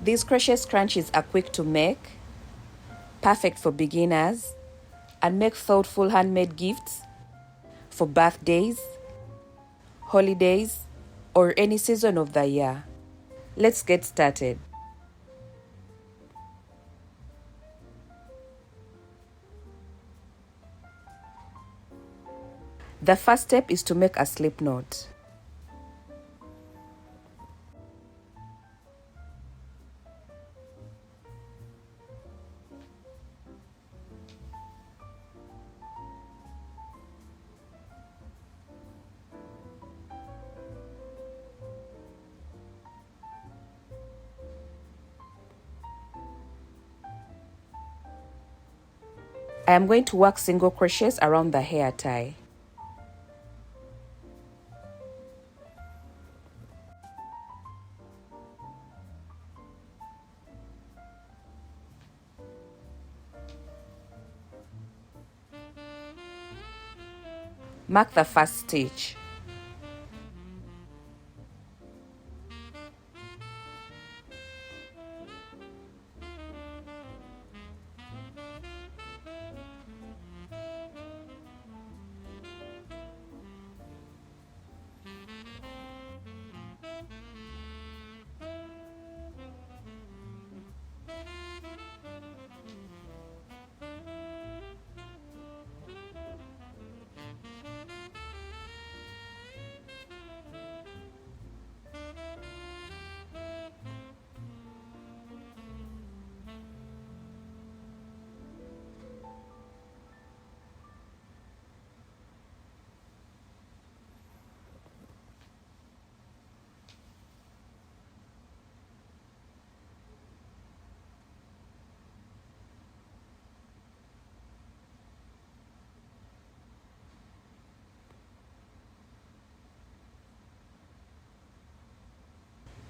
These crochet scrunchies are quick to make, perfect for beginners, and make thoughtful handmade gifts for birthdays, holidays, or any season of the year. Let's get started. The first step is to make a slip knot. I am going to work single crochets around the hair tie. Mark the first stitch.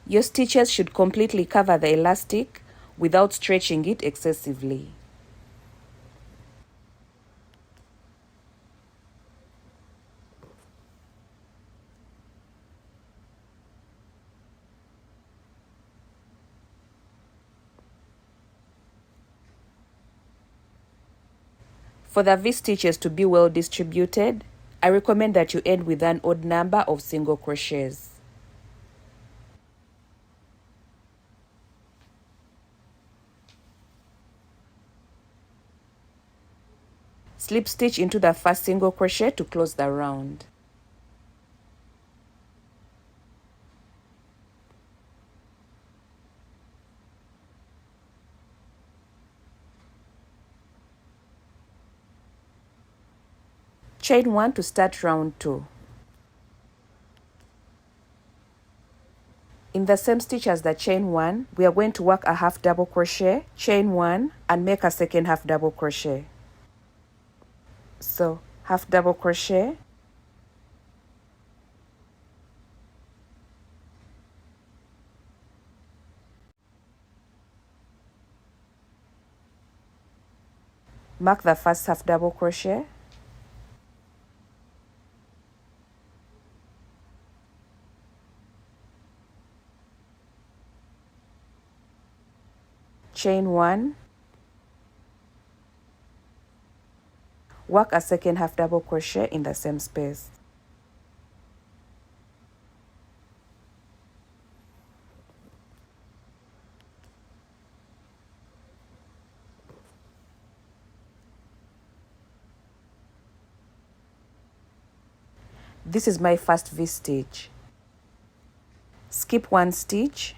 Your stitches should completely cover the elastic without stretching it excessively. For the V-stitches to be well distributed, I recommend that you end with an odd number of single crochets. Slip stitch into the first single crochet to close the round. Chain 1 to start round 2. In the same stitch as the chain 1, we are going to work a half double crochet, chain 1, and make a second half double crochet. So, half double crochet, mark the first half double crochet, chain 1, work a second half double crochet in the same space. This is my first V-stitch. Skip one stitch,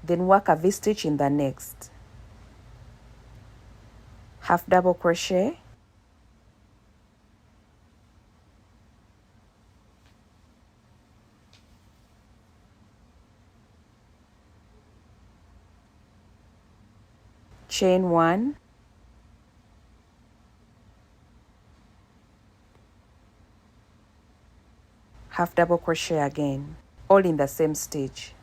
then work a V-stitch in the next. Half double crochet, chain 1, half double crochet again, all in the same stitch.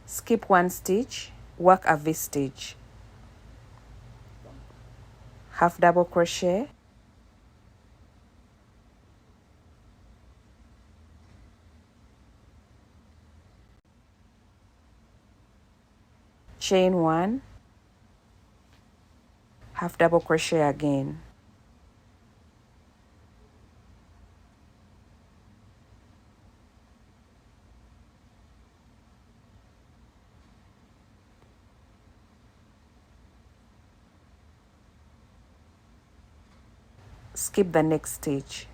Skip one stitch, work a V-stitch. half double crochet, chain 1, half double crochet again, skip the next stitch.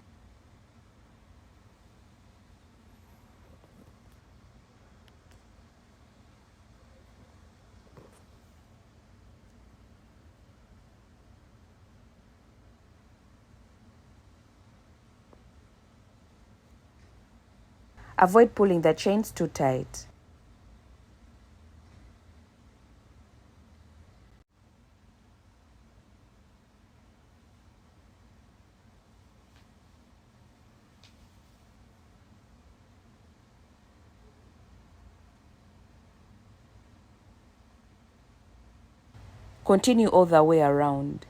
Avoid pulling the chains too tight. Continue all the way around.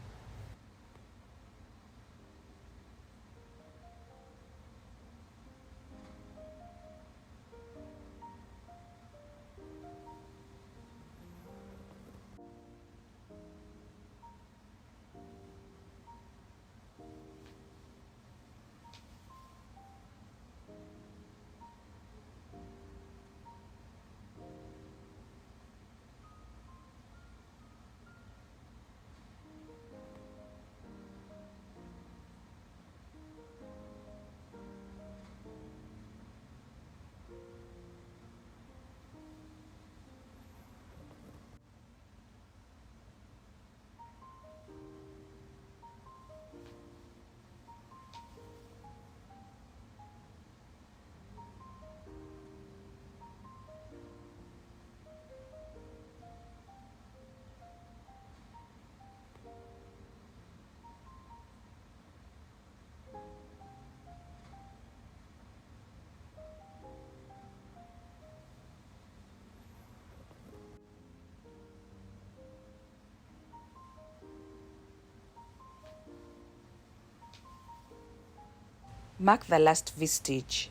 Mark the last V-stitch.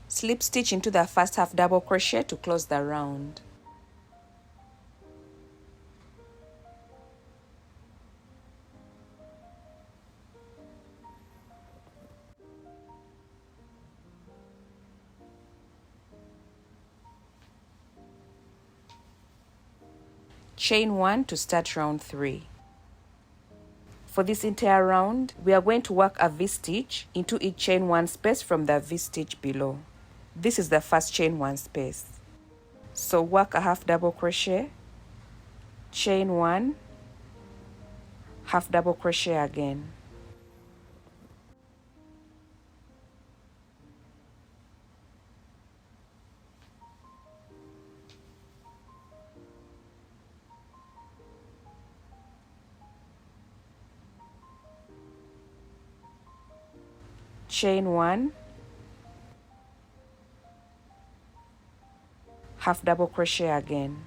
Slip stitch into the first half double crochet to close the round. Chain 1 to start round 3. For this entire round, we are going to work a V-stitch into each chain 1 space from the V-stitch below. This is the first chain 1 space. So work a half double crochet, chain 1, half double crochet again. Chain 1, half double crochet again.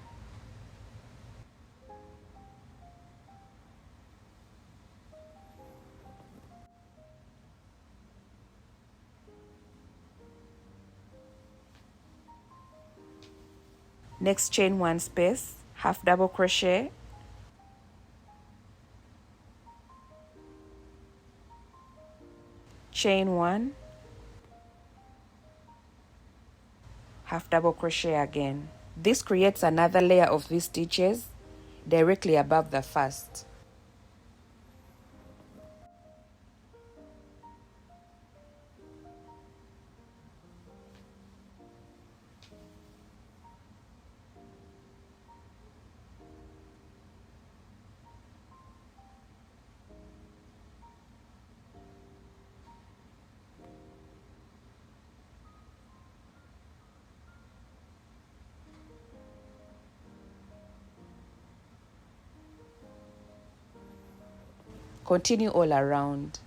Next chain 1 space, half double crochet, chain 1, half double crochet again. This creates another layer of these stitches directly above the first. Continue all around.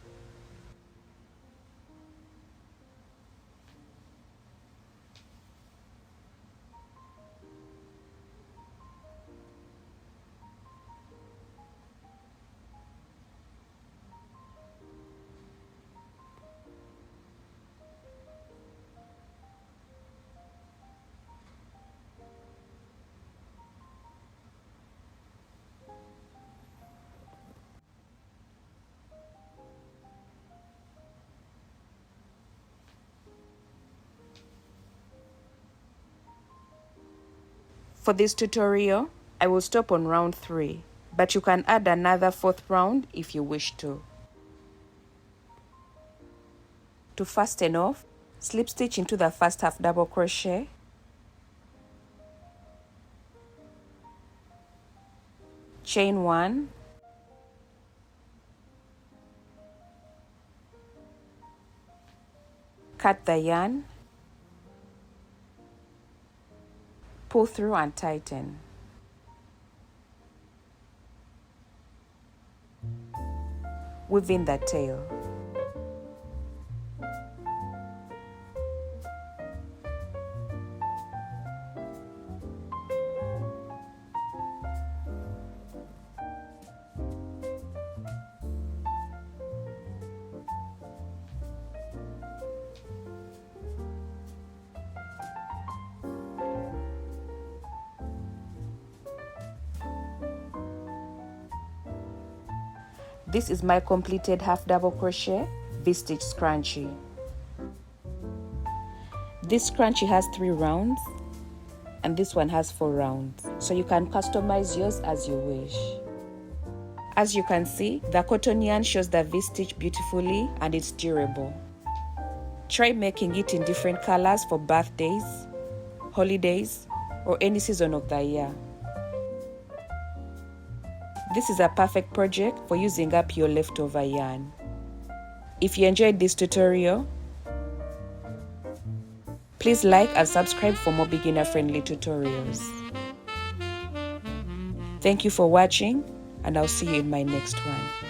For this tutorial, I will stop on round 3, but you can add another 4th round if you wish to. To fasten off, slip stitch into the first half double crochet, chain 1, cut the yarn, pull through and tighten. Weave in the tail. This is my completed half double crochet V-Stitch Scrunchie. This scrunchie has 3 rounds and this one has 4 rounds, so you can customize yours as you wish. As you can see, the cotton yarn shows the V-stitch beautifully and it's durable. Try making it in different colors for birthdays, holidays, or any season of the year. This is a perfect project for using up your leftover yarn. If you enjoyed this tutorial, please like and subscribe for more beginner-friendly tutorials. Thank you for watching, and I'll see you in my next one.